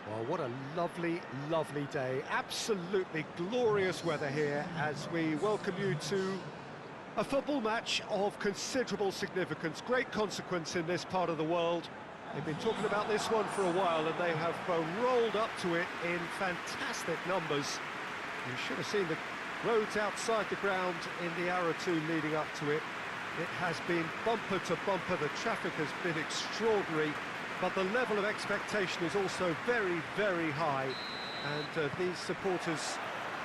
Well, what a lovely, lovely day. Absolutely glorious weather here as we welcome you to a football match of considerable significance, great consequence in this part of the world. They've been talking about this one for a while and they have rolled up to it in fantastic numbers. You should have seen the roads outside the ground in the hour or two leading up to it. It has been bumper to bumper, the traffic has been extraordinary, but the level of expectation is also very, very high. And these supporters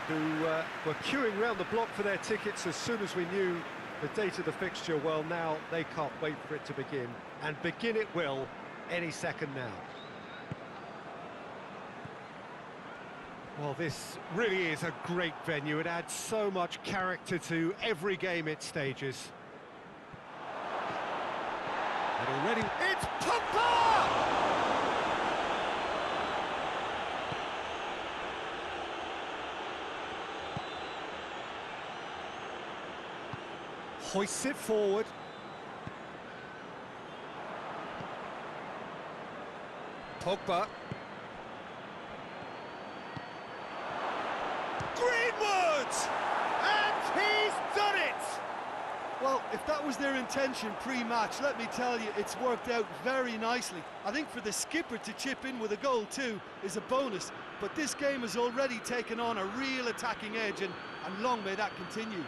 who were queuing round the block for their tickets as soon as we knew the date of the fixture, well, now they can't wait for it to begin. And begin it will any second now. Well, this really is a great venue. It adds so much character to every game it stages. And already, it's Pogba! Hoists it forward. Pogba. Greenwood! And he's done it! Well, if that was their intention pre-match, let me tell you, it's worked out very nicely. I think for the skipper to chip in with a goal too is a bonus, but this game has already taken on a real attacking edge, and long may that continue.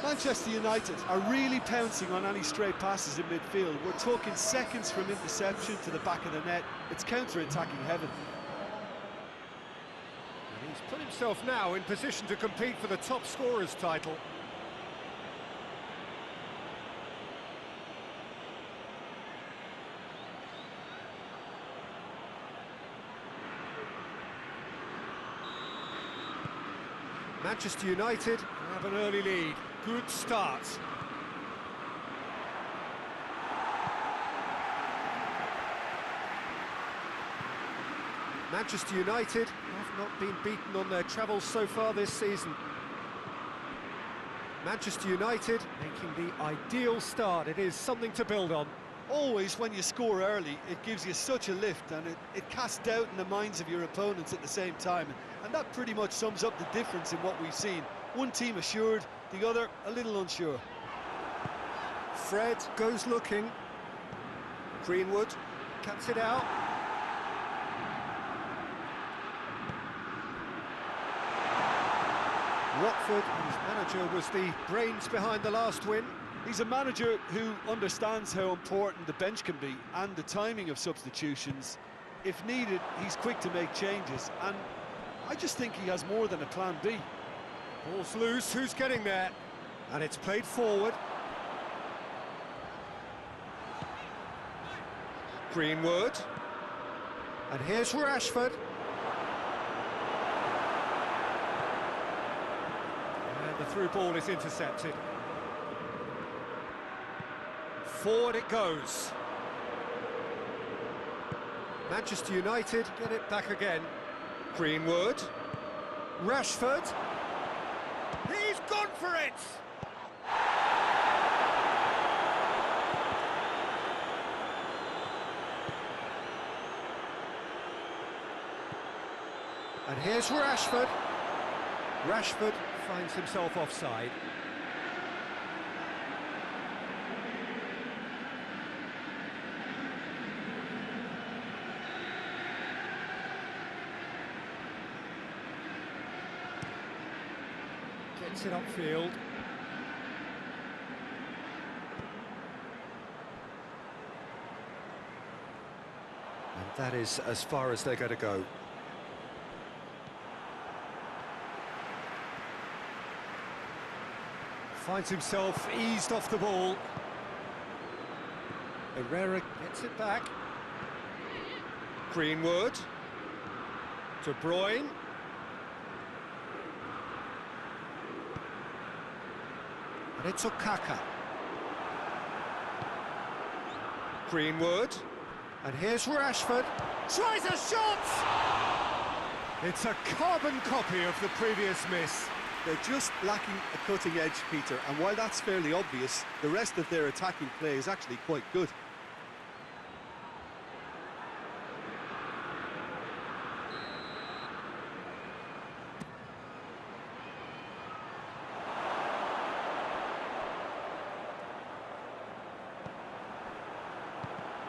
Manchester United are really pouncing on any stray passes in midfield. We're talking seconds from interception to the back of the net. It's counter-attacking heaven. And he's put himself now in position to compete for the top scorer's title. Manchester United have an early lead. Good start. Manchester United have not been beaten on their travels so far this season. Manchester United making the ideal start. It is something to build on. Always, when you score early, it gives you such a lift, and it casts doubt in the minds of your opponents at the same time. And that pretty much sums up the difference in what we've seen. One team assured, the other a little unsure. Fred goes looking. Greenwood cuts it out. Watford, whose manager was the brains behind the last win. He's a manager who understands how important the bench can be and the timing of substitutions. If needed, he's quick to make changes, and I just think he has more than a plan B. Ball's loose, who's getting there? And it's played forward. Greenwood. And here's Rashford. And the through ball is intercepted. Forward it goes. Manchester United get it back again. Greenwood. Rashford. He's gone for it! And here's Rashford. Rashford finds himself offside. Gets it upfield. And that is as far as they're going to go. Finds himself eased off the ball. Herrera gets it back. Greenwood. De Bruyne. And it's Okaka. Greenwood. And here's Rashford. Tries a shot! It's a carbon copy of the previous miss. They're just lacking a cutting edge, Peter, and while that's fairly obvious, the rest of their attacking play is actually quite good.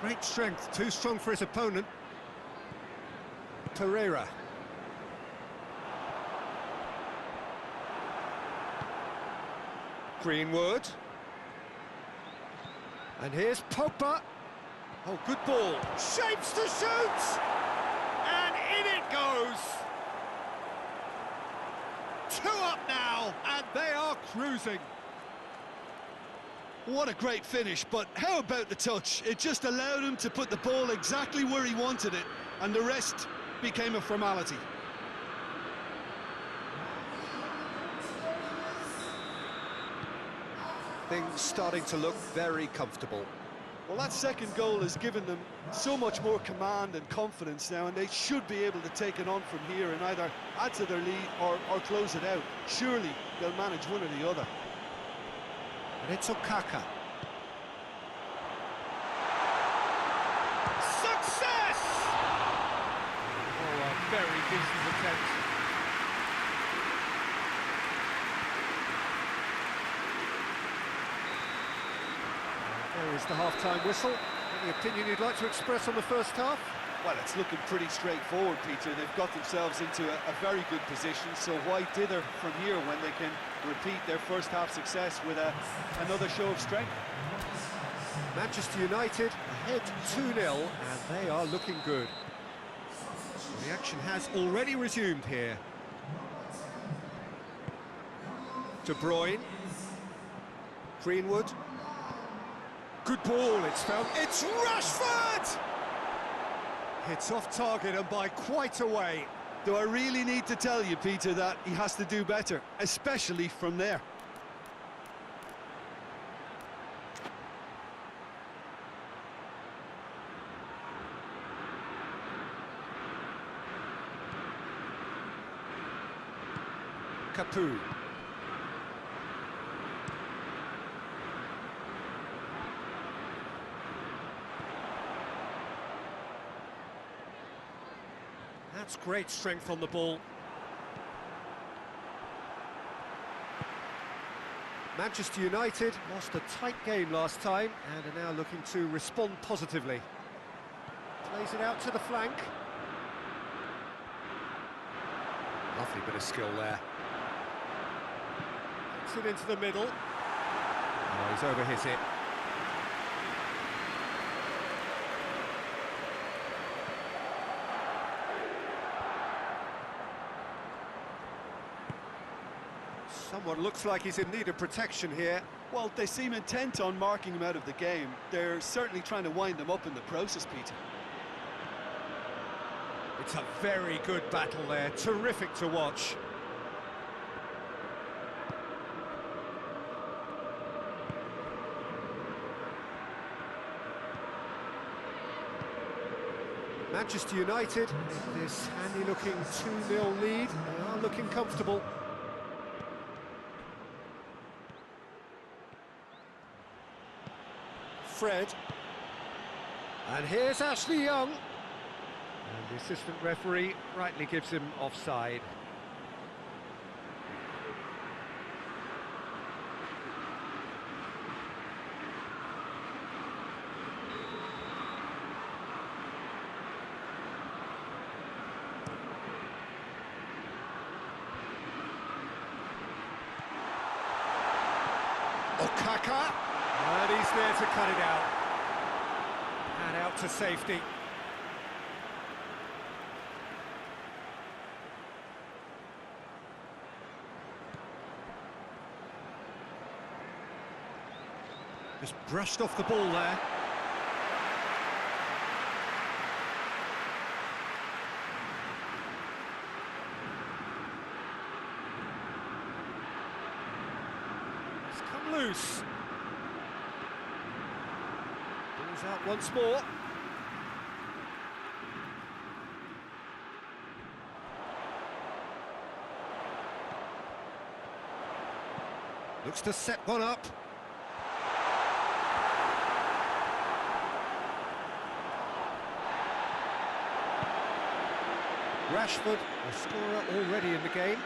Great strength, too strong for his opponent. Pereira. Greenwood. And here's Pogba. Oh, good ball. Shapes to shoot! And in it goes! 2 up now, and they are cruising. What a great finish, but how about the touch? It just allowed him to put the ball exactly where he wanted it, and the rest became a formality. Things starting to look very comfortable. Well, that second goal has given them so much more command and confidence now, and they should be able to take it on from here and either add to their lead or close it out. Surely they'll manage one or the other. And it's Okaka. Success! Oh, a very decent attempt. There is the half-time whistle. Any opinion you'd like to express on the first half? Well, it's looking pretty straightforward, Peter. They've got themselves into a very good position, so why dither from here when they can repeat their first half success with another show of strength? Manchester United ahead 2-0, and they are looking good. The action has already resumed here. De Bruyne. Greenwood. Good ball, it's found. It's Rashford! It's off target and by quite a way. Do I really need to tell you, Peter, that he has to do better, especially from there? Capu. That's great strength on the ball. Manchester United lost a tight game last time and are now looking to respond positively. Plays it out to the flank. Lovely bit of skill there. Gets it into the middle. Oh, he's overhit it. Someone looks like he's in need of protection here. Well, they seem intent on marking him out of the game. They're certainly trying to wind him up in the process, Peter. It's a very good battle there, terrific to watch. Manchester United, in this handy-looking 2-0 lead, they are looking comfortable. Fred. And here's Ashley Young. And the assistant referee rightly gives him offside. Okaka. And he's there to cut it out. And out to safety. Just brushed off the ball there. It's come loose. Ball's out once more. Looks to set one up. Rashford, a scorer already in the game.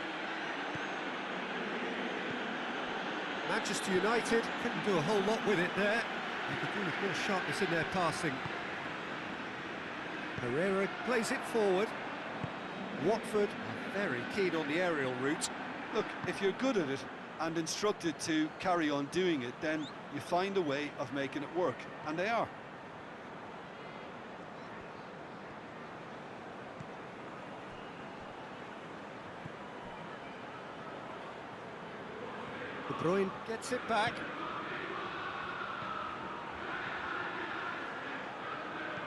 Manchester United couldn't do a whole lot with it there. They could do with more sharpness in their passing. Carrera plays it forward. Watford are very keen on the aerial route. Look, if you're good at it and instructed to carry on doing it, then you find a way of making it work, and they are. De Bruyne gets it back.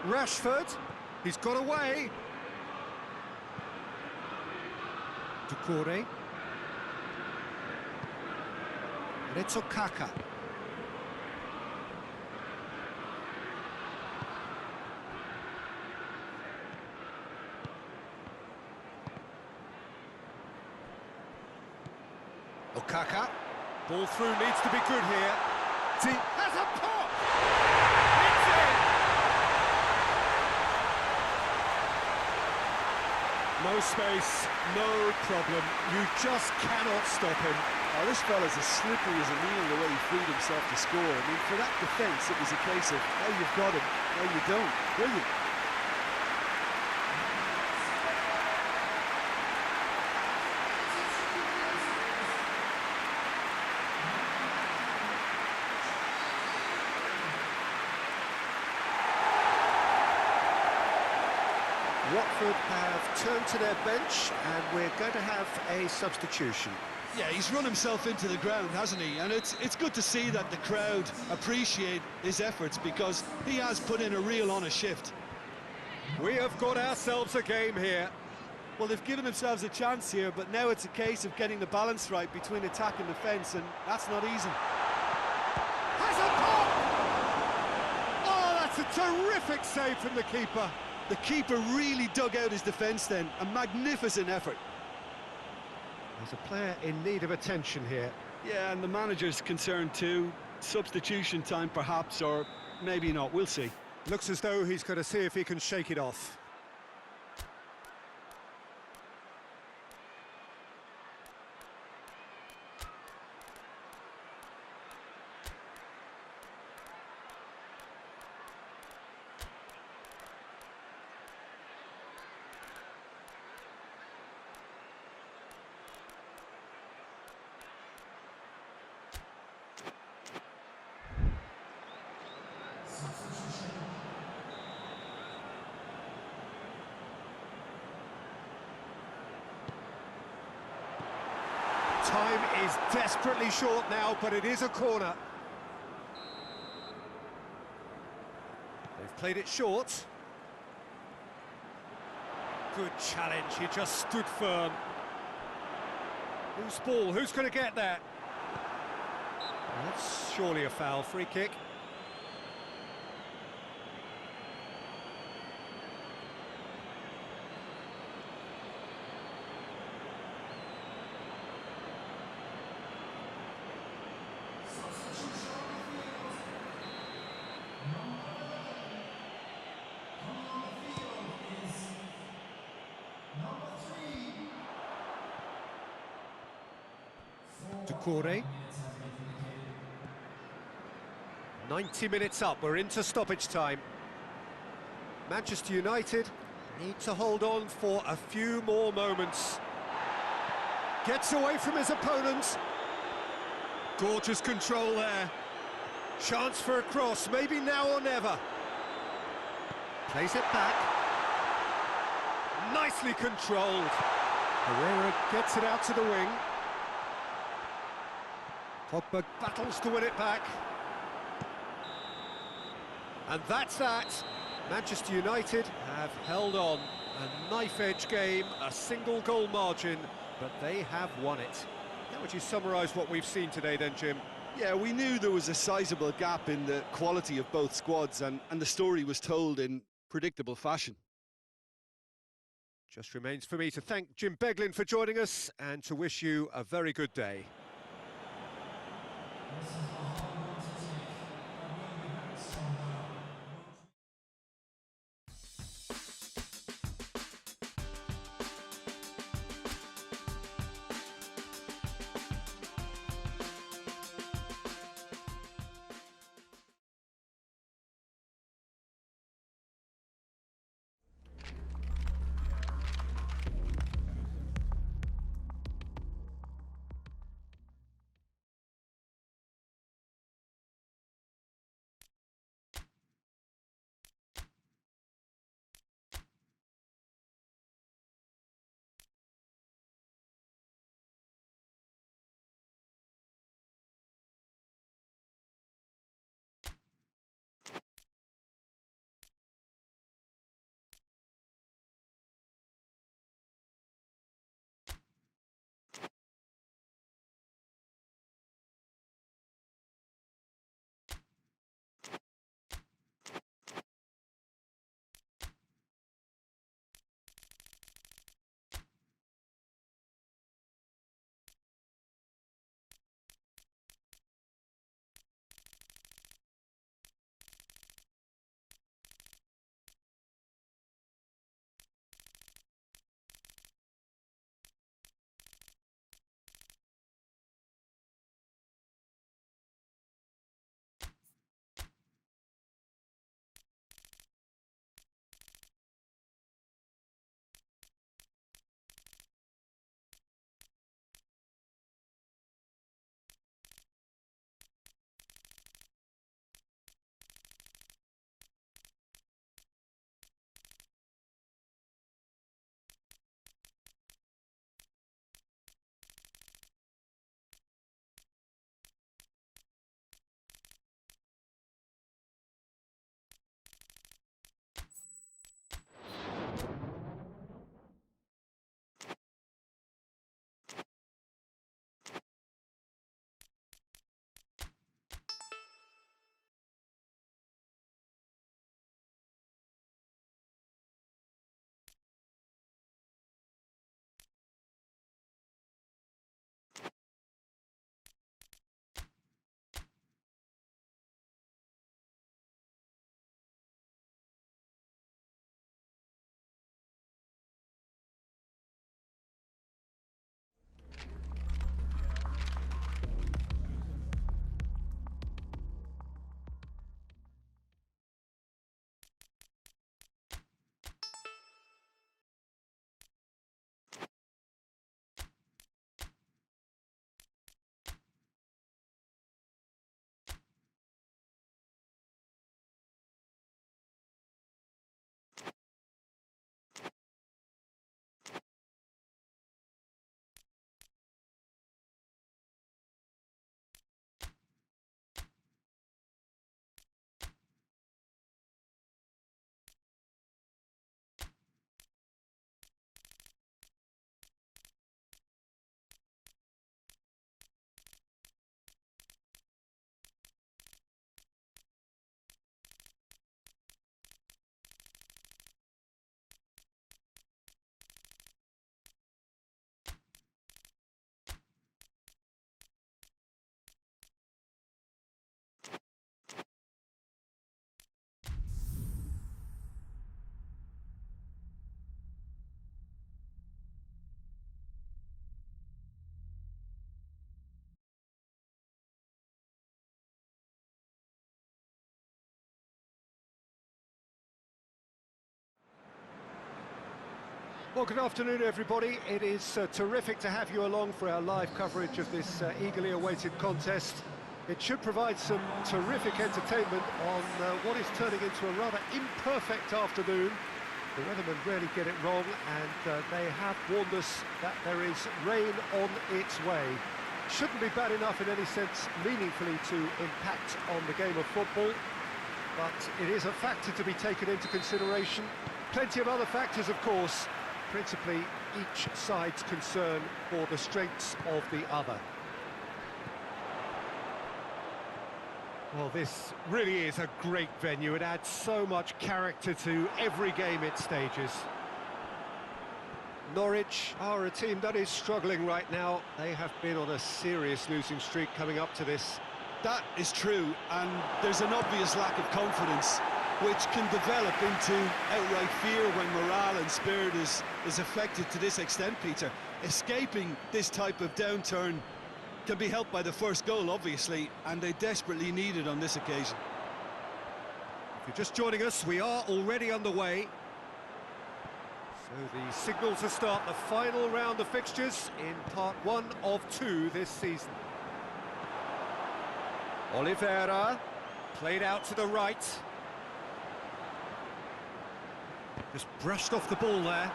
Rashford, he's got away. Doucouré. Kaka. Okaka. Ball through needs to be good here. He has a pop! It's in! No space, no problem. You just cannot stop him. Oh, this fella's as slippery as a needle the way he freed himself to score. I mean, for that defence, it was a case of, oh, you've got him, no, you don't. Brilliant. Watford have turned to their bench and we're going to have a substitution. Yeah, he's run himself into the ground, hasn't he? And it's good to see that the crowd appreciate his efforts because he has put in a real honest shift. We have got ourselves a game here. Well, they've given themselves a chance here, but now it's a case of getting the balance right between attack and defence, and that's not easy. Has a pop! Oh, that's a terrific save from the keeper. The keeper really dug out his defence then, a magnificent effort. There's a player in need of attention here. Yeah, and the manager's concerned too. Substitution time perhaps, or maybe not, we'll see. Looks as though he's going to see if he can shake it off. Time is desperately short now, but it is a corner. They've played it short. Good challenge, he just stood firm. Whose ball? Who's going to get that? That's surely a foul. Free kick. Doucouré. 90 minutes up, we're into stoppage time. Manchester United need to hold on for a few more moments. Gets away from his opponent. Gorgeous control there. Chance for a cross, maybe now or never. Plays it back. Nicely controlled. Carrera gets it out to the wing. Pogba battles to win it back. And that's that. Manchester United have held on. A knife-edge game, a single goal margin, but they have won it. How would you summarise what we've seen today then, Jim? Yeah, we knew there was a sizable gap in the quality of both squads, and the story was told in predictable fashion. Just remains for me to thank Jim Beglin for joining us and to wish you a very good day. Well, good afternoon, everybody. It is terrific to have you along for our live coverage of this eagerly awaited contest. It should provide some terrific entertainment on what is turning into a rather imperfect afternoon. The weathermen rarely get it wrong, and they have warned us that there is rain on its way. Shouldn't be bad enough in any sense meaningfully to impact on the game of football, but it is a factor to be taken into consideration. Plenty of other factors, of course, principally each side's concern for the strengths of the other. Well, this really is a great venue. It adds so much character to every game it stages. Norwich are a team that is struggling right now. They have been on a serious losing streak coming up to this. That is true, and there's an obvious lack of confidence, which can develop into outright fear when morale and spirit is affected to this extent, Peter. Escaping this type of downturn can be helped by the first goal, obviously, and they desperately need it on this occasion. If you're just joining us, we are already underway. So the signal to start the final round of fixtures in part 1 of 2 this season. Oliveira, played out to the right. Just brushed off the ball there.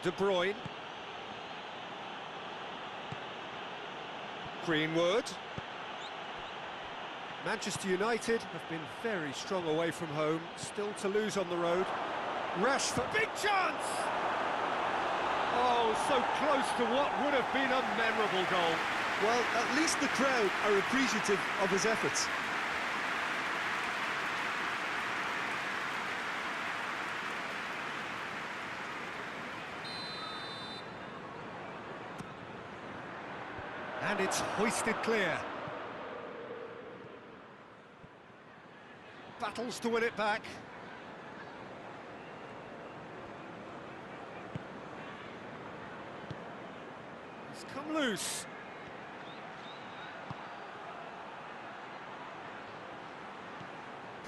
De Bruyne. Greenwood. Manchester United have been very strong away from home, still to lose on the road. Rashford, big chance! Oh, so close to what would have been a memorable goal. Well, at least the crowd are appreciative of his efforts. And it's hoisted clear. Battles to win it back. It's come loose.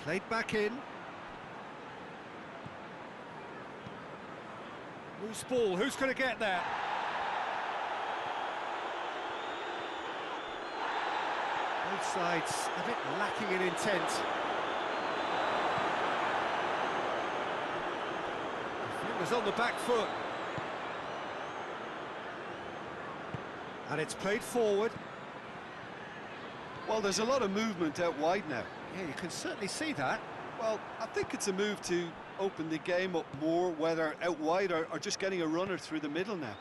Played back in. Loose ball, who's going to get there? Both sides a bit lacking in intent. Defenders on the back foot. And it's played forward. Well, there's a lot of movement out wide now. Yeah, you can certainly see that. Well, I think it's a move to open the game up more, whether out wide or just getting a runner through the middle now.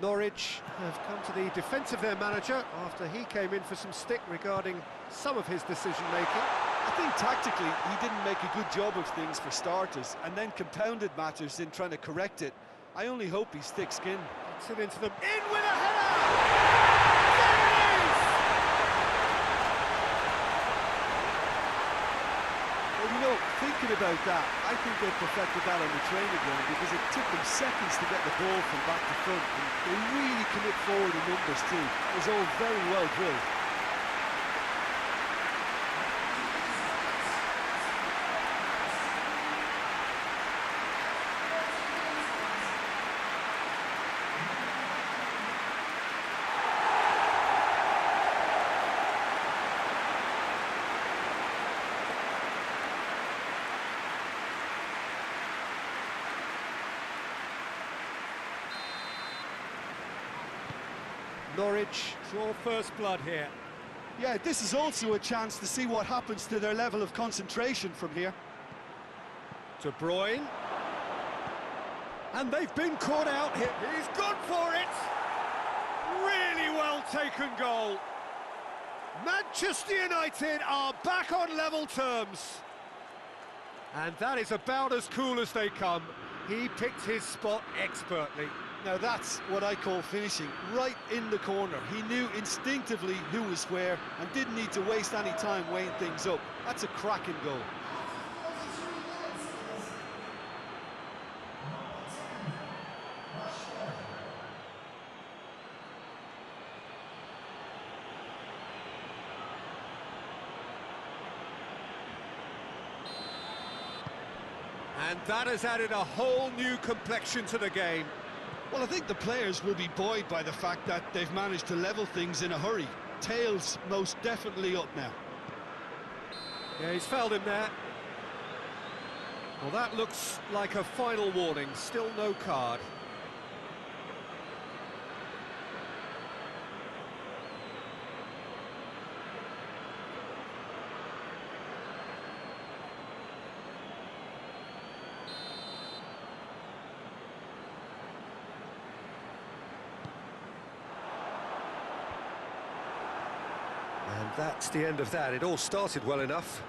Norwich have come to the defence of their manager after he came in for some stick regarding some of his decision-making. I think tactically he didn't make a good job of things for starters, and then compounded matters in trying to correct it. I only hope he's thick-skinned. Gets it into them. In with a header! There it is! Well, you know, thinking about that, I think they perfected that on the training ground because it took them seconds to get the ball from back to front, and they really commit forward in numbers too. It was all very well drilled. Norwich draw first blood here. Yeah, this is also a chance to see what happens to their level of concentration from here. De Bruyne. And they've been caught out here. He's gone for it! Really well taken goal. Manchester United are back on level terms. And that is about as cool as they come. He picked his spot expertly. Now that's what I call finishing, right in the corner. He knew instinctively who was where and didn't need to waste any time weighing things up. That's a cracking goal. And that has added a whole new complexion to the game. Well, I think the players will be buoyed by the fact that they've managed to level things in a hurry. Tails most definitely up now. Yeah, he's fouled him there. Well, that looks like a final warning. Still no card. And that's the end of that. It all started well enough.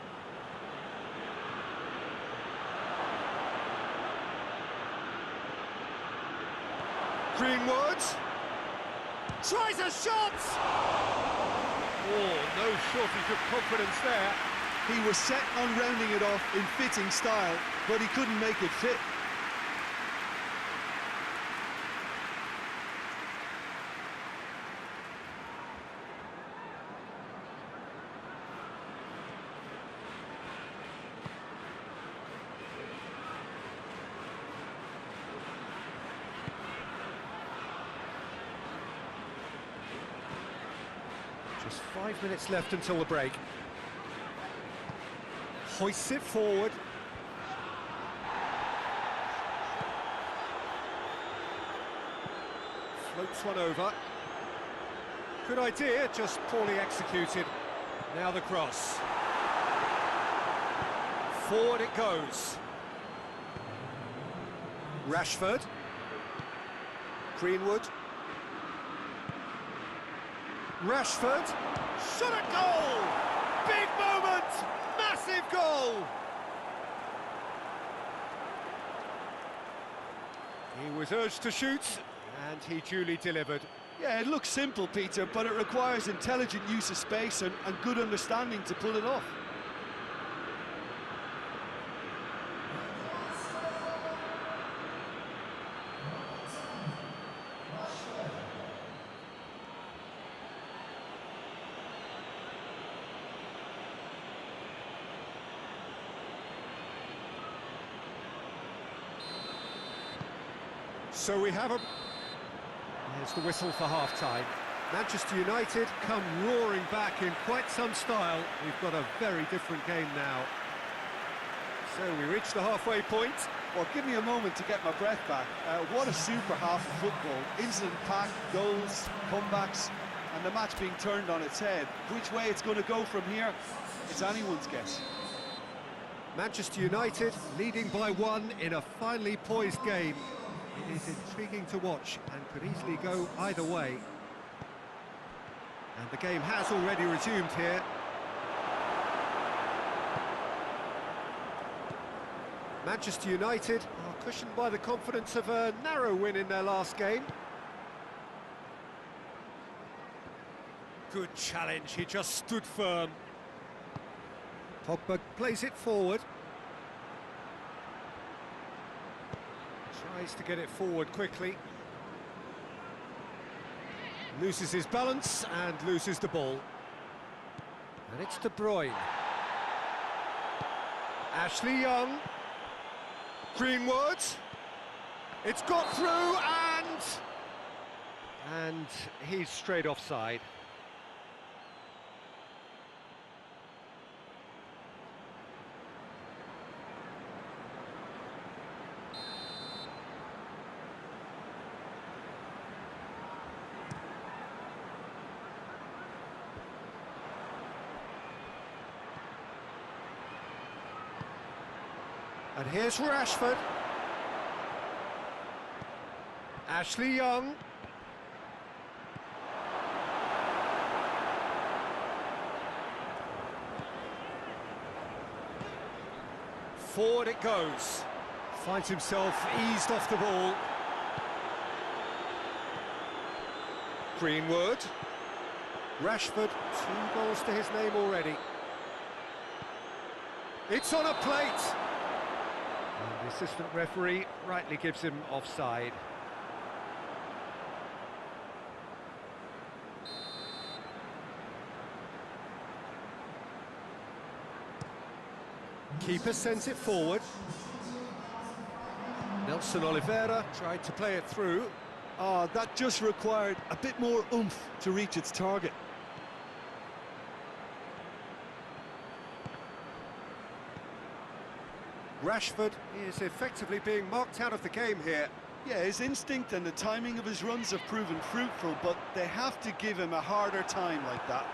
Greenwood tries a shot! Oh, no shortage of confidence there. He was set on rounding it off in fitting style, but he couldn't make it fit. Just 5 minutes left until the break. Hoists it forward. Floats one over. Good idea, just poorly executed. Now the cross. Forward it goes. Rashford. Greenwood. Rashford, shot at goal! Big moment! Massive goal! He was urged to shoot, and he duly delivered. Yeah, it looks simple, Peter, but it requires intelligent use of space and good understanding to pull it off. So we have a... There's the whistle for half-time. Manchester United come roaring back in quite some style. We've got a very different game now. So we reach the halfway point. Well, give me a moment to get my breath back. What a super half of football. Incident-packed, goals, comebacks, and the match being turned on its head. Which way it's going to go from here, it's anyone's guess. Manchester United leading by 1 in a finely poised game. It is intriguing to watch and could easily go either way. And the game has already resumed here. Manchester United are cushioned by the confidence of a narrow win in their last game. Good challenge, he just stood firm. Pogba plays it forward. Tries to get it forward quickly. Loses his balance and loses the ball. And it's De Bruyne. Ashley Young. Greenwood. It's got through and he's straight offside. And here's Rashford. Ashley Young. Forward it goes. Finds himself eased off the ball. Greenwood. Rashford, 2 goals to his name already. It's on a plate. And the assistant referee rightly gives him offside. Keeper sends it forward. Nelson Oliveira tried to play it through. Oh, that just required a bit more oomph to reach its target. Rashford is effectively being marked out of the game here. Yeah, his instinct and the timing of his runs have proven fruitful, but they have to give him a harder time like that.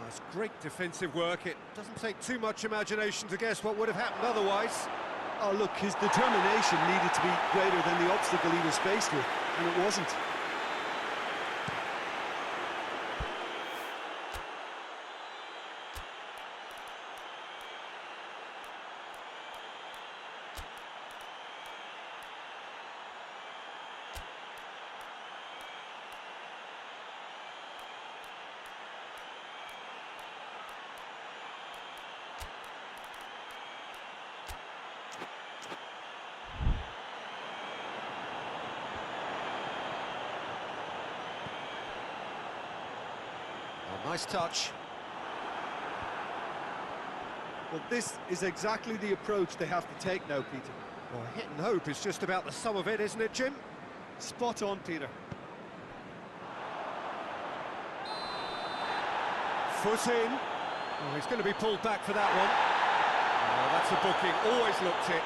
That's great defensive work. It doesn't take too much imagination to guess what would have happened otherwise. Oh, look, his determination needed to be greater than the obstacle he was faced with, and it wasn't. Nice touch. Well, this is exactly the approach they have to take now, Peter. Well, hit and hope is just about the sum of it, isn't it, Jim? Spot on, Peter. Foot in. Oh, he's going to be pulled back for that one. Oh, that's a booking. Always looked it.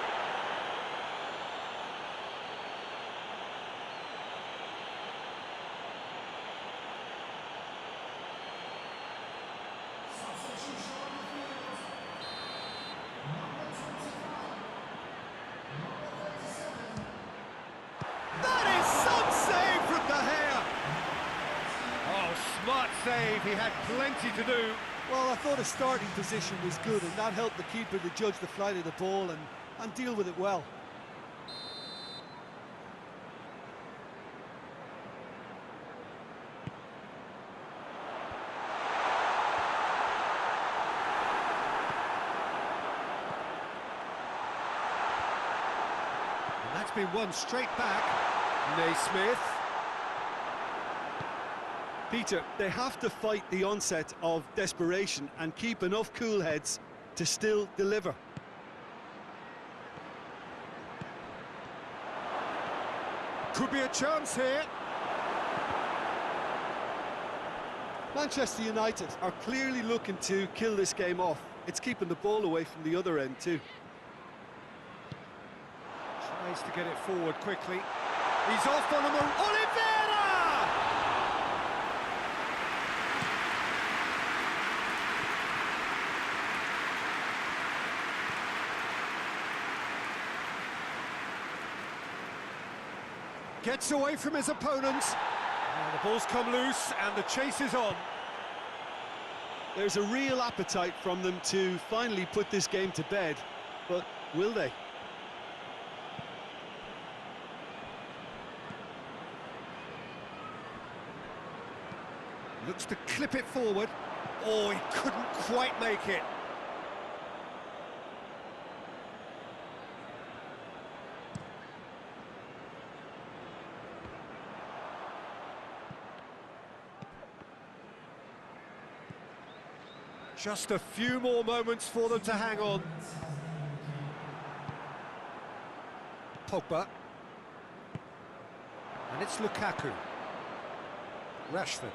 Smart save, he had plenty to do. Well, I thought his starting position was good, and that helped the keeper to judge the flight of the ball and deal with it well. And that's been won straight back. Naismith. Peter, they have to fight the onset of desperation and keep enough cool heads to still deliver. Could be a chance here. Manchester United are clearly looking to kill this game off. It's keeping the ball away from the other end too. Tries to get it forward quickly. He's off on a Oliveira! Gets away from his opponent. And the ball's come loose and the chase is on. There's a real appetite from them to finally put this game to bed, but will they? Looks to clip it forward. Oh, he couldn't quite make it. Just a few more moments for them to hang on. Pogba. And it's Lukaku. Rashford.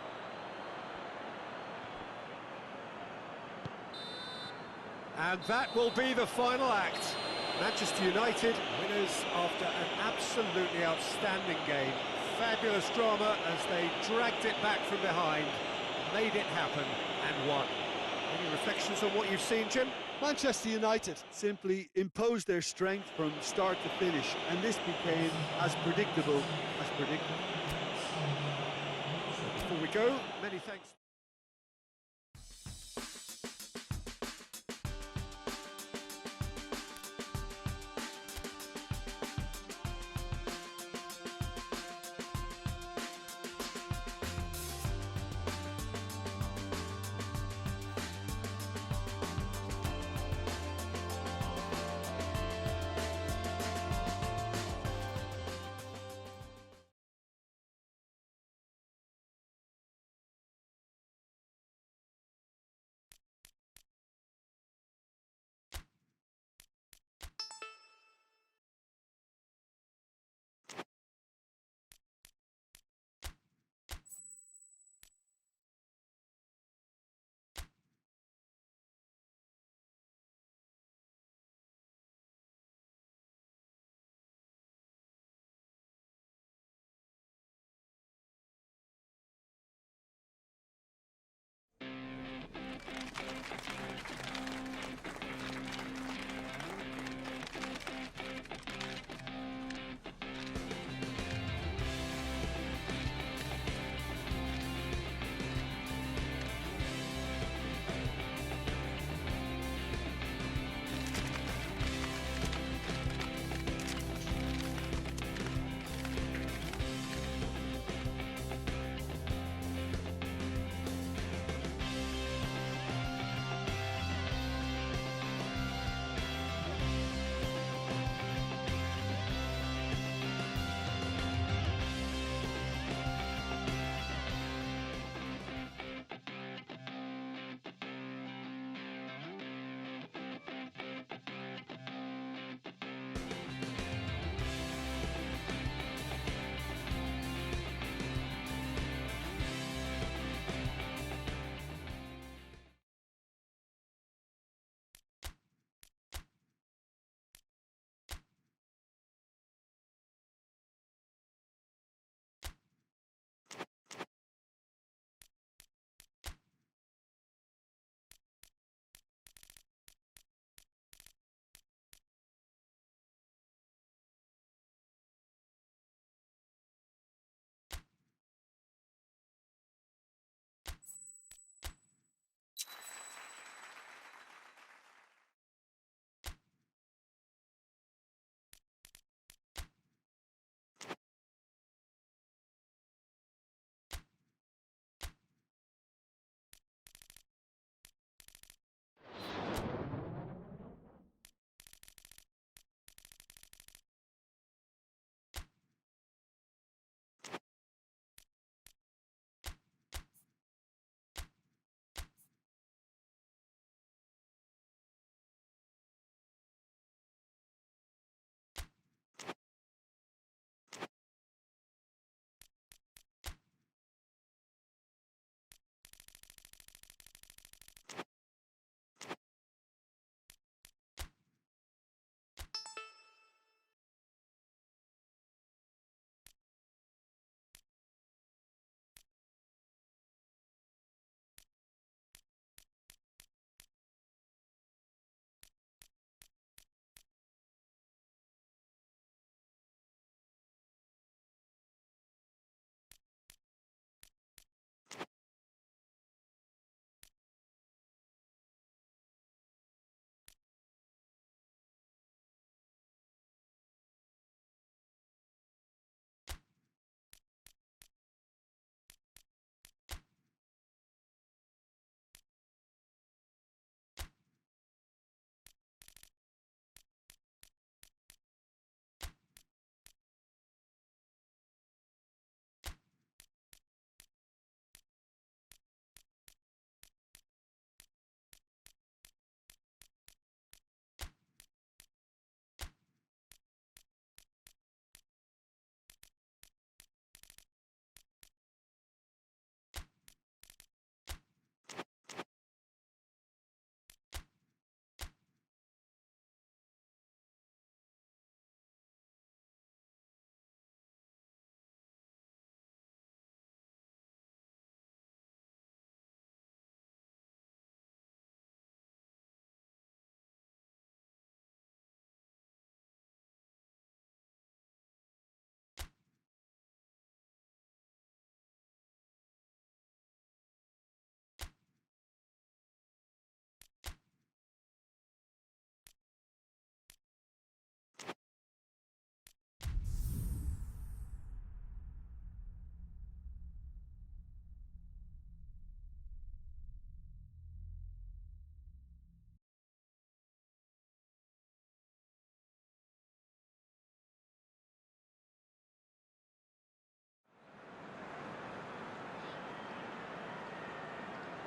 And that will be the final act. Manchester United winners after an absolutely outstanding game. Fabulous drama as they dragged it back from behind, made it happen and won. Any reflections on what you've seen, Jim? Manchester United simply imposed their strength from start to finish, and this became as predictable as predictable. So before we go, many thanks.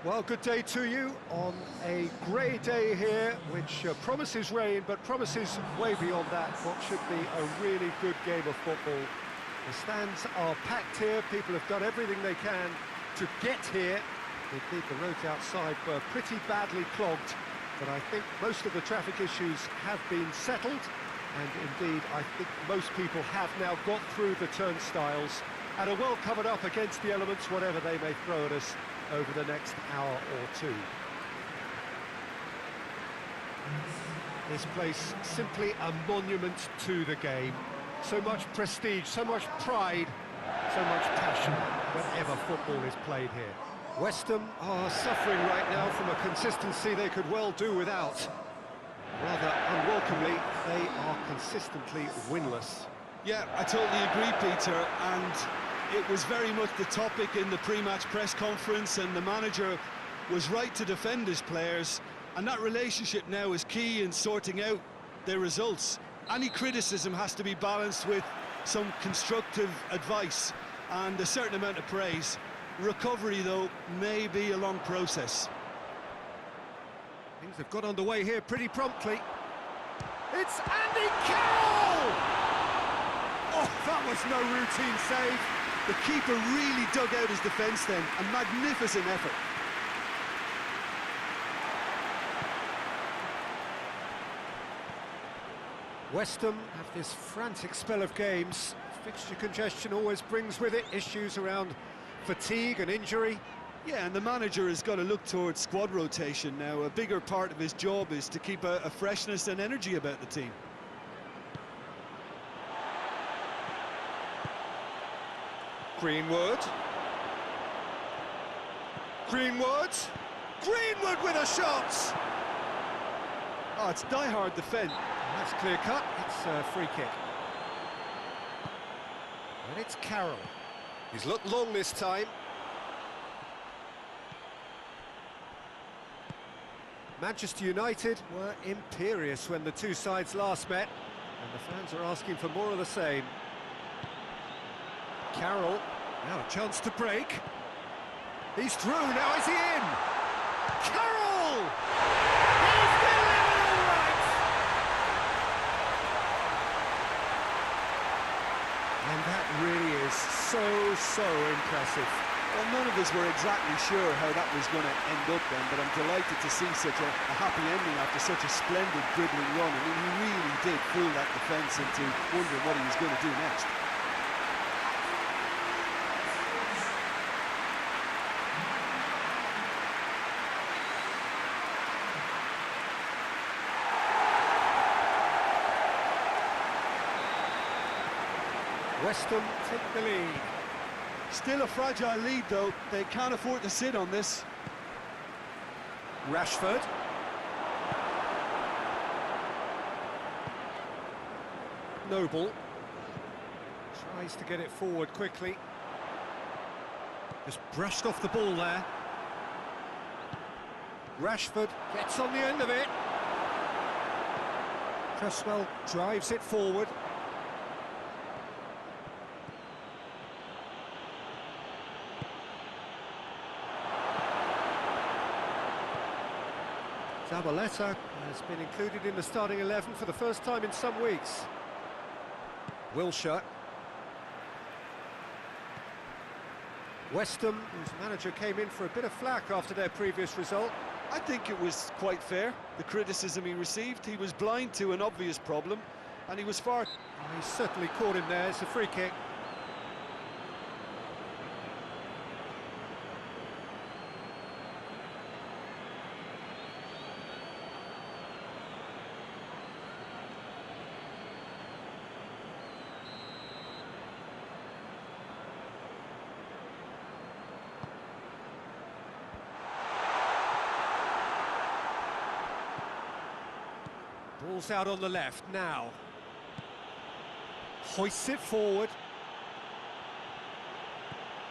Well, good day to you on a grey day here, which promises rain, but promises way beyond that what should be a really good game of football. The stands are packed here, people have done everything they can to get here. Indeed, the roads outside were pretty badly clogged, but I think most of the traffic issues have been settled, and indeed, I think most people have now got through the turnstiles and are well covered up against the elements, whatever they may throw at us over the next hour or two. This place, simply a monument to the game. So much prestige, so much pride, so much passion whenever football is played here. West Ham are suffering right now from a consistency they could well do without. Rather unwelcomely, they are consistently winless. Yeah, I totally agree, Peter, and it was very much the topic in the pre-match press conference, and the manager was right to defend his players, and that relationship now is key in sorting out their results. Any criticism has to be balanced with some constructive advice and a certain amount of praise. Recovery, though, may be a long process. Things have got underway here pretty promptly. It's Andy Carroll! Oh, that was no routine save. The keeper really dug out his defence then, a magnificent effort. West Ham have this frantic spell of games. Fixture congestion always brings with it issues around fatigue and injury. Yeah, and the manager has got to look towards squad rotation now. A bigger part of his job is to keep a freshness and energy about the team. Greenwood. Greenwood. Greenwood with a shot! Oh, it's die-hard defence. That's clear-cut. It's a free kick. And it's Carroll. He's looked long this time. Manchester United were imperious when the two sides last met, and the fans are asking for more of the same. Carroll, now a chance to break. He's through, now is he in? Carroll! He's delivered all right! And that really is so impressive. Well, none of us were exactly sure how that was going to end up then, but I'm delighted to see such a happy ending after such a splendid dribbling run. I mean, he really did fool that defence into wondering what he was going to do next. West Ham take the lead. Still a fragile lead, though. They can't afford to sit on this. Rashford. Noble. Tries to get it forward quickly. Just brushed off the ball there. Rashford gets on the end of it. Cresswell drives it forward. Zabaleta has been included in the starting 11 for the first time in some weeks. Wilshere. West Ham, whose manager came in for a bit of flack after their previous result. I think it was quite fair, the criticism he received. He was blind to an obvious problem, and he was far... He certainly caught him there. It's a free kick. Ball's out on the left now. Hoists it forward.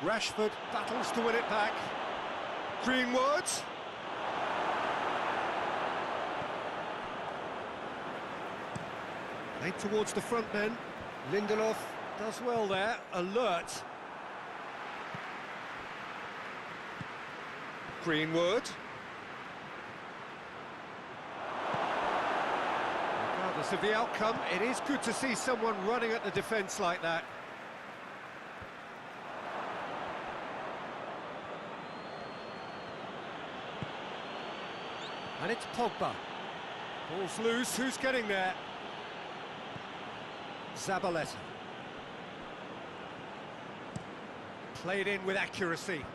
Rashford battles to win it back. Greenwood. Played towards the front then. Lindelof does well there, alert. Greenwood. Regardless of the outcome, it is good to see someone running at the defence like that. And it's Pogba. Ball's loose, who's getting there? Zabaleta. Played in with accuracy.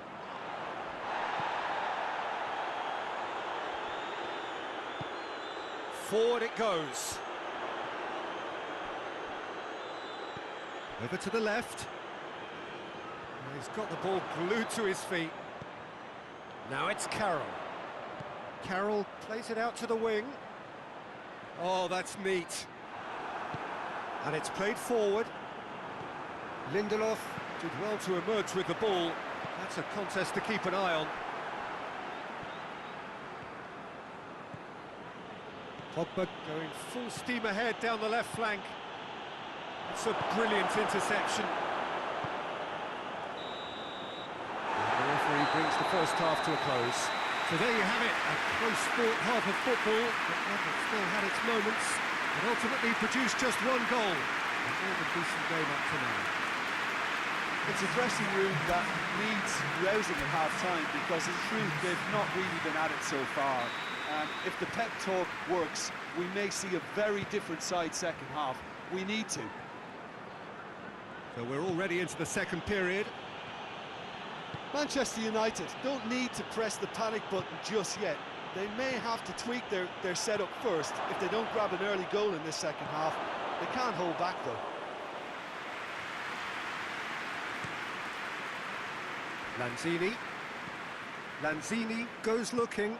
Forward it goes. Over to the left. He's got the ball glued to his feet. Now it's Carroll. Carroll plays it out to the wing. Oh, that's neat. And it's played forward. Lindelof did well to emerge with the ball. That's a contest to keep an eye on. Pogba going full steam ahead down the left flank. It's a brilliant interception. And the referee brings the first half to a close. So there you have it, a close-fought half of football that still had its moments, and ultimately produced just one goal. A more than decent game up to now. It's a dressing room that needs rousing at half-time, because in truth they've not really been at it so far. And if the pep talk works, we may see a very different side second half. We need to. So we're already into the second period. Manchester United don't need to press the panic button just yet. They may have to tweak their setup first if they don't grab an early goal in this second half. They can't hold back though. Lanzini goes looking.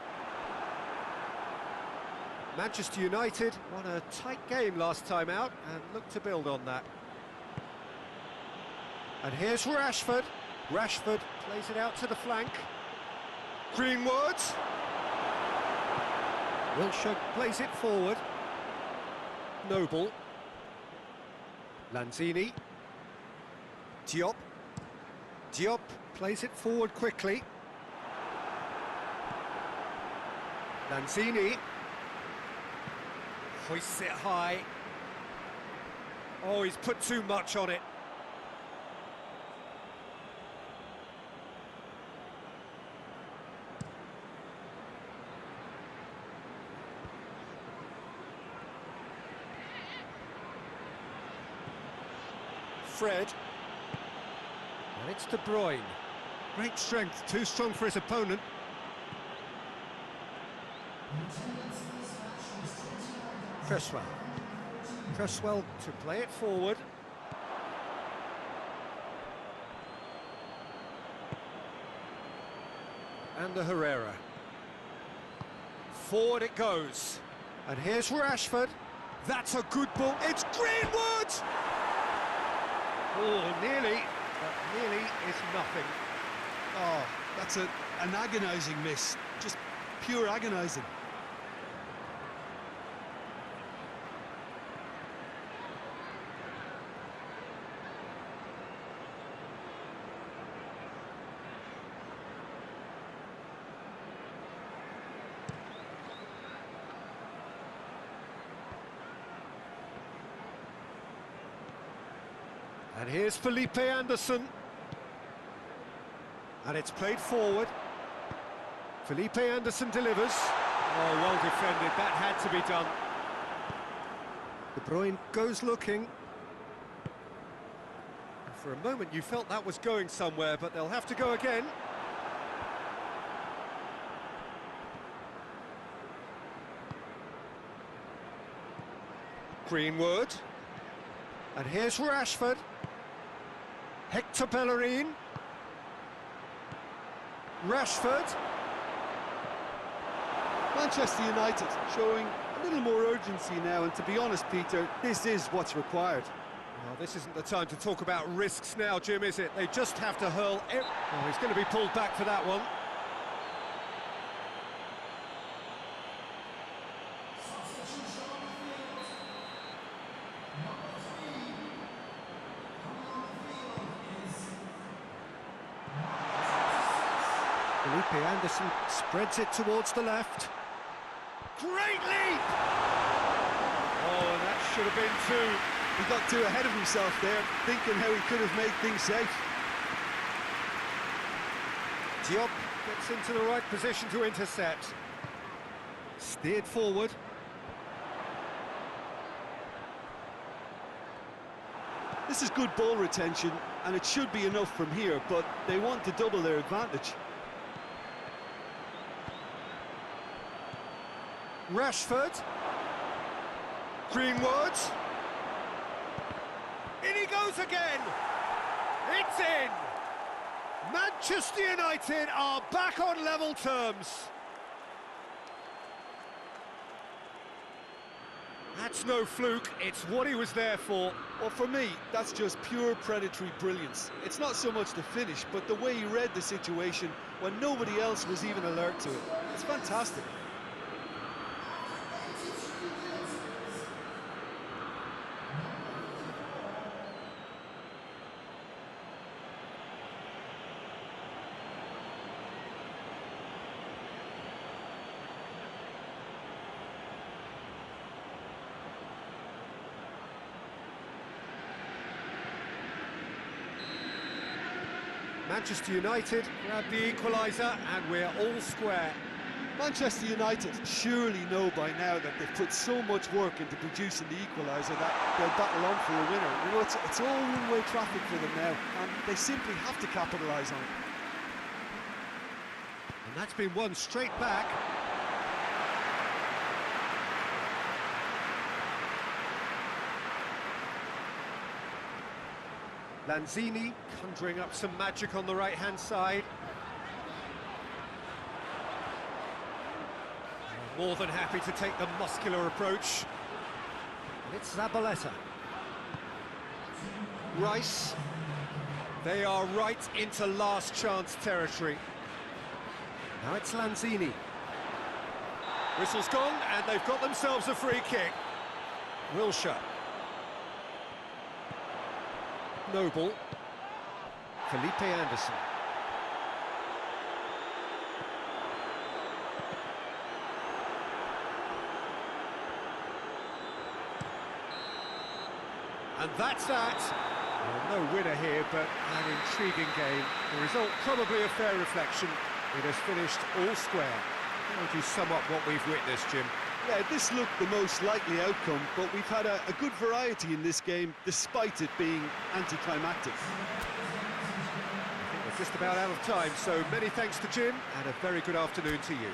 Manchester United won a tight game last time out and look to build on that. And here's Rashford. Rashford plays it out to the flank. Greenwood. Wilshere plays it forward. Noble. Lanzini. Diop. Diop plays it forward quickly. Lanzini. Hoists it high. Oh, he's put too much on it. Fred, and it's De Bruyne. Great strength, too strong for his opponent. Cresswell to play it forward. And the Herrera. Forward it goes. And here's Rashford. That's a good ball. It's Greenwood! Oh, nearly, but nearly is nothing. Oh, that's an agonising miss. Just pure agonising. And here's Felipe Anderson. And it's played forward. Felipe Anderson delivers. Oh, well defended. That had to be done. De Bruyne goes looking. And for a moment you felt that was going somewhere, but they'll have to go again. Greenwood. And here's Rashford. Hector Bellerin. Rashford. Manchester United showing a little more urgency now, and to be honest, Peter, this is what's required. Well, this isn't the time to talk about risks now, Jim, is it? They just have to hurl it. Oh, he's going to be pulled back for that one. Felipe Anderson spreads it towards the left. Great leap! Oh, and that should have been two. He got too ahead of himself there, thinking how he could have made things safe. Diop gets into the right position to intercept. Steered forward. This is good ball retention, and it should be enough from here, but they want to double their advantage. Rashford. Greenwood. In he goes again. It's in. Manchester United are back on level terms. That's no fluke, it's what he was there for. Well, for me, that's just pure predatory brilliance. It's not so much the finish, but the way he read the situation when nobody else was even alert to it. It's fantastic. Manchester United grab the equaliser and we're all square. Manchester United surely know by now that they've put so much work into producing the equaliser that they'll battle on for a winner. You know, it's all one-way traffic for them now, and they simply have to capitalise on it. And that's been won straight back. Lanzini conjuring up some magic on the right-hand side. More than happy to take the muscular approach. And it's Zabaleta. Rice. They are right into last chance territory. Now it's Lanzini. Whistle's gone, and they've got themselves a free kick. Wilshere. Noble. Felipe Anderson. And that's that. Well, no winner here, but an intriguing game. The result probably a fair reflection. It has finished all square. How would you sum up what we've witnessed, Jim? Yeah, this looked the most likely outcome, but we've had a good variety in this game, despite it being anticlimactic. I think we're just about out of time, so many thanks to Jim, and a very good afternoon to you.